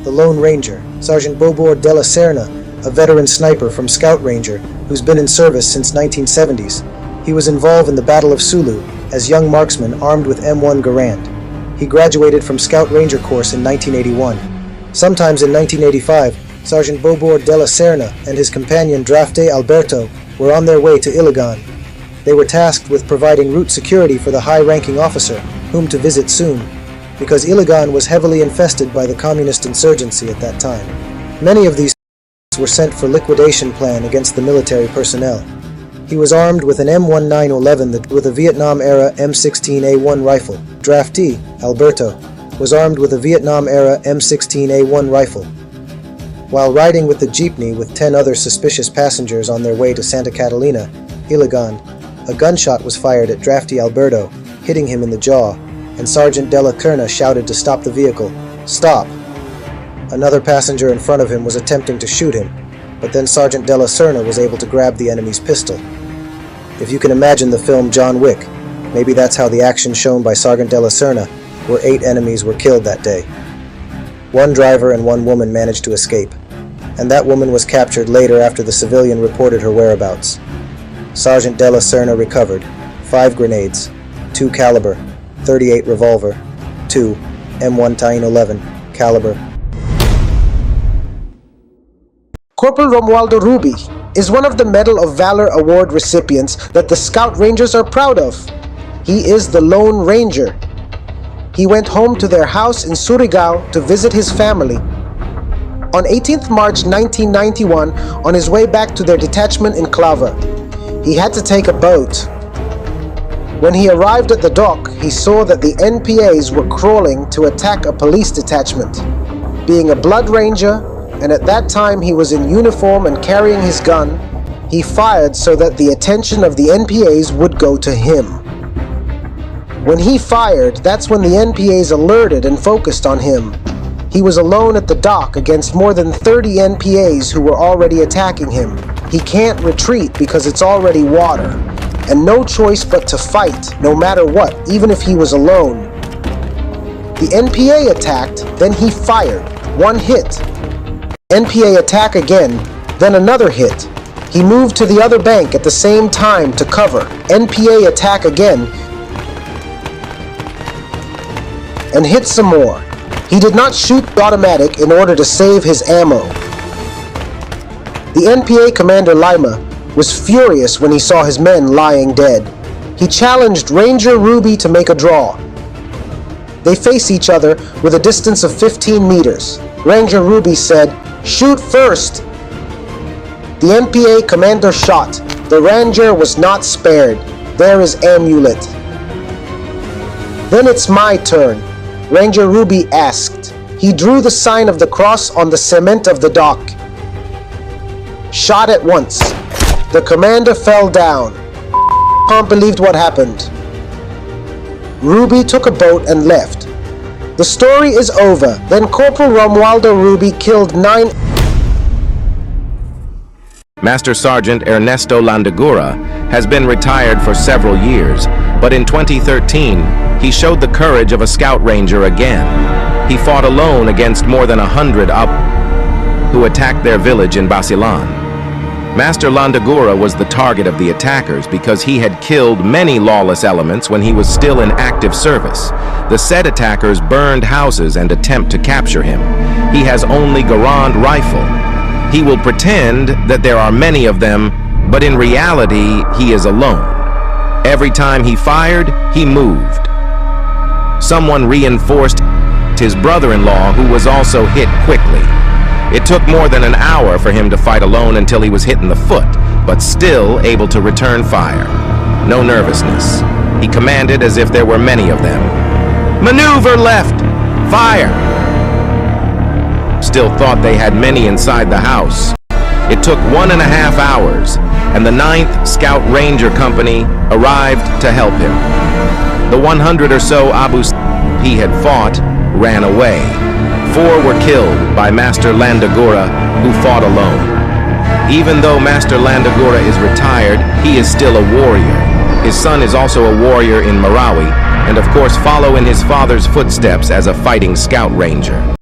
the Lone Ranger, Sergeant Bobor Della Serna, a veteran sniper from Scout Ranger who's been in service since 1970s. He was involved in the Battle of Sulu as young marksman armed with M1 Garand. He graduated from Scout Ranger course in 1981. Sometimes in 1985, Sergeant Bobor Della Serna and his companion Drafte Alberto were on their way to Iligan. They were tasked with providing route security for the high-ranking officer, whom to visit soon, because Iligan was heavily infested by the communist insurgency at that time. Many of these were sent for liquidation plan against the military personnel. He was armed with an M1911 with a Vietnam-era M16A1 rifle. Draftee, Alberto, was armed with a Vietnam-era M16A1 rifle. While riding with the jeepney with 10 other suspicious passengers on their way to Santa Catalina, Iligan, a gunshot was fired at Draftee Alberto, hitting him in the jaw, and Sergeant Della Serna shouted to stop the vehicle. "Stop!" Another passenger in front of him was attempting to shoot him, but then Sergeant Della Serna was able to grab the enemy's pistol. If you can imagine the film John Wick, maybe that's how the action shown by Sergeant Della Serna, where 8 enemies were killed that day. 1 driver and 1 woman managed to escape, and that woman was captured later after the civilian reported her whereabouts. Sergeant Della Serna recovered 5 grenades, 2 caliber, 38 revolver, 2 M1911 caliber. Corporal Romualdo Ruby is one of the Medal of Valor Award recipients that the Scout Rangers are proud of. He is the Lone Ranger. He went home to their house in Surigao to visit his family. On 18th March 1991, on his way back to their detachment in Clava, he had to take a boat. When he arrived at the dock, he saw that the NPAs were crawling to attack a police detachment. Being a Blood Ranger, and at that time he was in uniform and carrying his gun, he fired so that the attention of the NPAs would go to him. When he fired, that's when the NPAs alerted and focused on him. He was alone at the dock against more than 30 NPAs who were already attacking him. He can't retreat because it's already water, and no choice but to fight, no matter what, even if he was alone. The NPA attacked, then he fired. 1 hit. NPA attack again, then another hit. He moved to the other bank at the same time to cover. NPA attack again, and hit some more. He did not shoot the automatic in order to save his ammo. The NPA commander Lima was furious when he saw his men lying dead. He challenged Ranger Ruby to make a draw. They face each other with a distance of 15 meters. Ranger Ruby said, "Shoot first." The NPA commander shot. The Ranger was not spared. There is amulet. "Then it's my turn," Ranger Ruby asked. He drew the sign of the cross on the cement of the dock. Shot at once. The commander fell down. Can't believe what happened. Ruby took a boat and left. The story is over. Then Corporal Romualdo Ruby killed 9. Master Sergeant Ernesto Landagura has been retired for several years, but in 2013, he showed the courage of a Scout Ranger again. He fought alone against more than 100 who attacked their village in Basilan. Master Landagura was the target of the attackers because he had killed many lawless elements when he was still in active service. The said attackers burned houses and attempt to capture him. He has only Garand rifle. He will pretend that there are many of them, but in reality, he is alone. Every time he fired, he moved. Someone reinforced his brother-in-law, who was also hit quickly. It took more than an hour for him to fight alone until he was hit in the foot, but still able to return fire. No nervousness. He commanded as if there were many of them. "Maneuver left! Fire!" Still thought they had many inside the house. It took 1.5 hours, and the 9th Scout Ranger Company arrived to help him. The 100 or so Abu he had fought ran away. 4 were killed by Master Landagura, who fought alone. Even though Master Landagura is retired, he is still a warrior. His son is also a warrior in Marawi, and of course follow in his father's footsteps as a fighting Scout Ranger.